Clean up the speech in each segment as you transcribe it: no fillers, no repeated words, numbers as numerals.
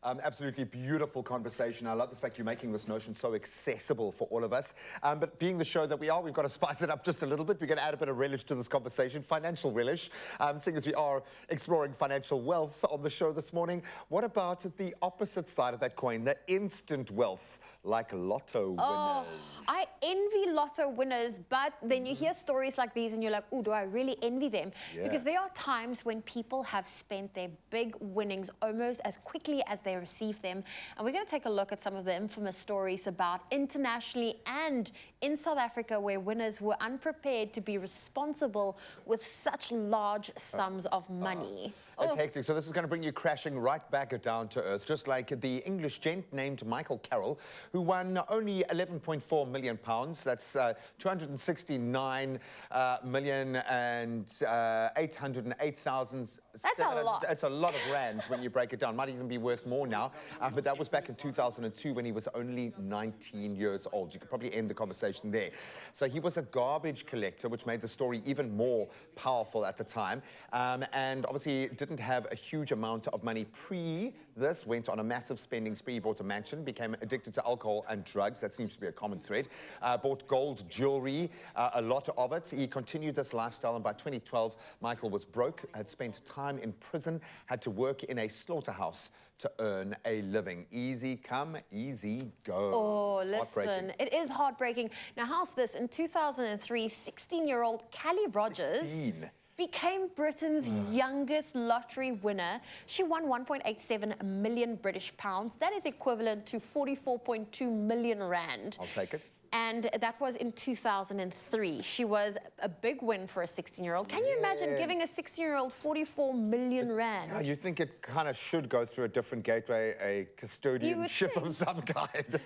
Absolutely beautiful conversation. I love the fact you're making this notion so accessible for all of us. But being the show that we are, we've got to spice it up just a little bit. We're going to add a bit of relish to this conversation, financial relish, seeing as we are exploring financial wealth on the show this morning. What about the opposite side of that coin, the instant wealth, like Lotto winners? I envy Lotto winners, but then you hear stories like these and you're like, oh, do I really envy them? Yeah. Because there are times when people have spent their big winnings almost as quickly as they receive them. And we're going to take a look at some of the infamous stories about internationally and in South Africa where winners were unprepared to be responsible with such large sums of money. It's hectic. So this is going to bring you crashing right back down to earth, just like the English gent named Michael Carroll, who won only £11.4 million. That's 269 million and 808,000. That's a lot. That's a lot of rands when you break it down. Might even be worth more now. But that was back in 2002 when he was only 19 years old. You could probably end the conversation there. So he was a garbage collector, which made the story even more powerful at the time. And obviously didn't have a huge amount of money pre this, went on a massive spending spree, bought a mansion, became addicted to alcohol and drugs. That seems to be a common thread. Bought gold jewelry, a lot of it. He continued this lifestyle, and by 2012, Michael was broke, had spent time in prison, had to work in a slaughterhouse to earn a living. Easy come, easy go. Oh, listen, it is heartbreaking. Now, how's this? In 2003, 16-year-old Callie Rogers became Britain's youngest lottery winner. She won 1.87 million British pounds. That is equivalent to 44.2 million rand. I'll take it. And that was in 2003. She was a big win for a 16-year-old. Can you imagine giving a 16-year-old 44 million rand? Yeah, you think it kind of should go through a different gateway, a custodianship of some kind.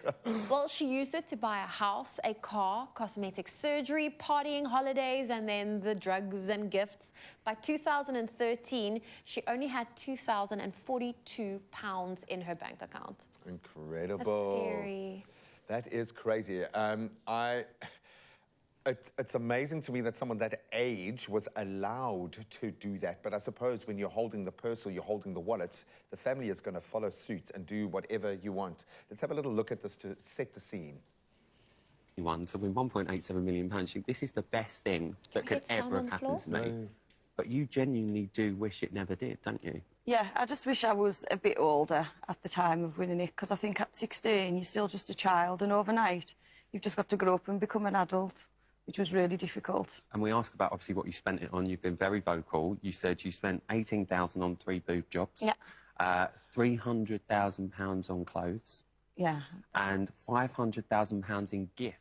Well, she used it to buy a house, a car, cosmetic surgery, partying, holidays, and then the drugs and gifts. By 2013, she only had £2,042 in her bank account. Incredible. That's scary. That is crazy. It's amazing to me that someone that age was allowed to do that. But I suppose when you're holding the purse or you're holding the wallet, the family is going to follow suit and do whatever you want. Let's have a little look at this to set the scene. You won, so with £1.87 million, this is the best thing that could ever have happened to me. No. But you genuinely do wish it never did, don't you? Yeah, I just wish I was a bit older at the time of winning it, because I think at 16 you're still just a child, and overnight you've just got to grow up and become an adult, which was really difficult. And we asked about, obviously, what you spent it on. You've been very vocal. You said you spent 18,000 on 3 boob jobs. Yeah. £300,000 on clothes. Yeah. And £500,000 in gifts.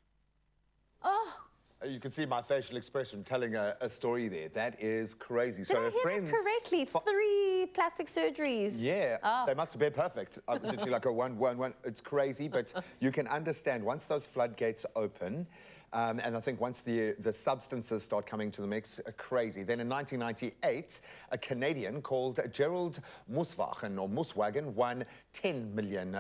Oh. You can see my facial expression telling a story there. That is crazy. Did I hear that correctly? 3 plastic surgeries. Yeah, they must have been perfect. Did you like a one? It's crazy, but you can understand once those floodgates open, and I think once the substances start coming to the mix, crazy. Then in 1998, a Canadian called Gerald Muswagen won $10 million.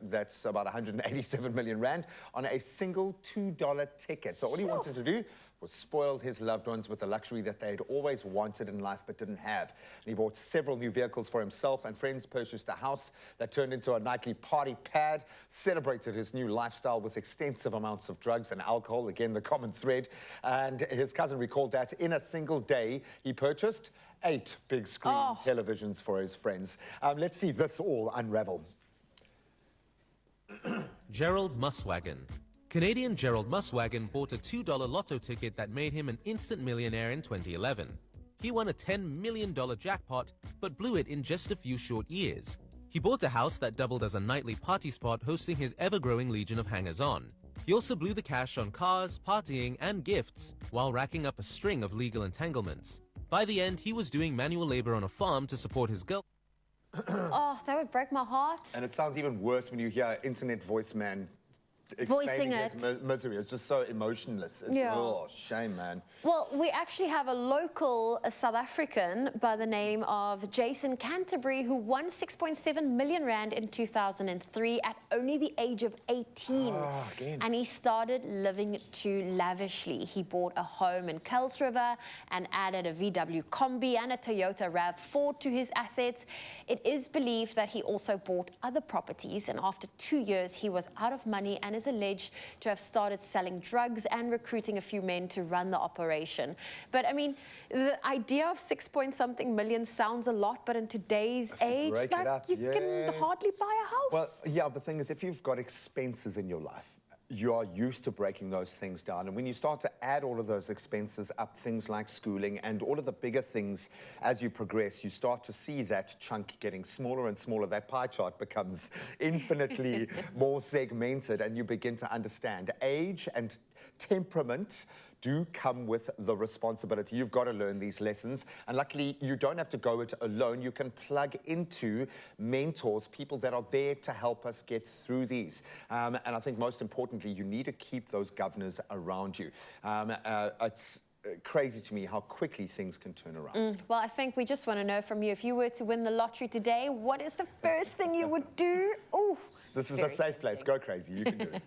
That's about 187 million rand on a single $2 ticket. So all he wanted to do was spoiled his loved ones with the luxury that they had always wanted in life but didn't have. And he bought several new vehicles for himself, and friends purchased a house that turned into a nightly party pad, celebrated his new lifestyle with extensive amounts of drugs and alcohol, again the common thread. And his cousin recalled that in a single day he purchased 8 big screen televisions for his friends. Let's see this all unravel. Gerald Muswagen. Canadian Gerald Muswagen bought a $2 lotto ticket that made him an instant millionaire in 2011. He won a $10 million jackpot, but blew it in just a few short years. He bought a house that doubled as a nightly party spot, hosting his ever-growing legion of hangers-on. He also blew the cash on cars, partying, and gifts, while racking up a string of legal entanglements. By the end, he was doing manual labor on a farm to support his girl. Oh, that would break my heart. And it sounds even worse when you hear internet voice man explaining Voicing his misery is just so emotionless. It's, Yeah. Oh, shame, man. Well, we actually have a local South African by the name of Jason Canterbury who won 6.7 million rand in 2003 at only the age of 18. Again. And he started living too lavishly. He bought a home in Kuils River and added a VW Combi and a Toyota RAV4 to his assets. It is believed that he also bought other properties, and after 2 years he was out of money and is alleged to have started selling drugs and recruiting a few men to run the operation. But I mean, the idea of 6-point-something million sounds a lot, but in today's age, break it like, up, you yeah. can hardly buy a house. Well, yeah, the thing is, if you've got expenses in your life, you are used to breaking those things down. And when you start to add all of those expenses up, things like schooling and all of the bigger things, as you progress, you start to see that chunk getting smaller and smaller. That pie chart becomes infinitely more segmented, and you begin to understand age and temperament do come with the responsibility. You've got to learn these lessons. And luckily, you don't have to go it alone. You can plug into mentors, people that are there to help us get through these. And I think most importantly, you need to keep those governors around you. It's crazy to me how quickly things can turn around. Well, I think we just want to know from you, if you were to win the lottery today, what is the first thing you would do? Oh, This is a safe place. Go crazy. You can do it.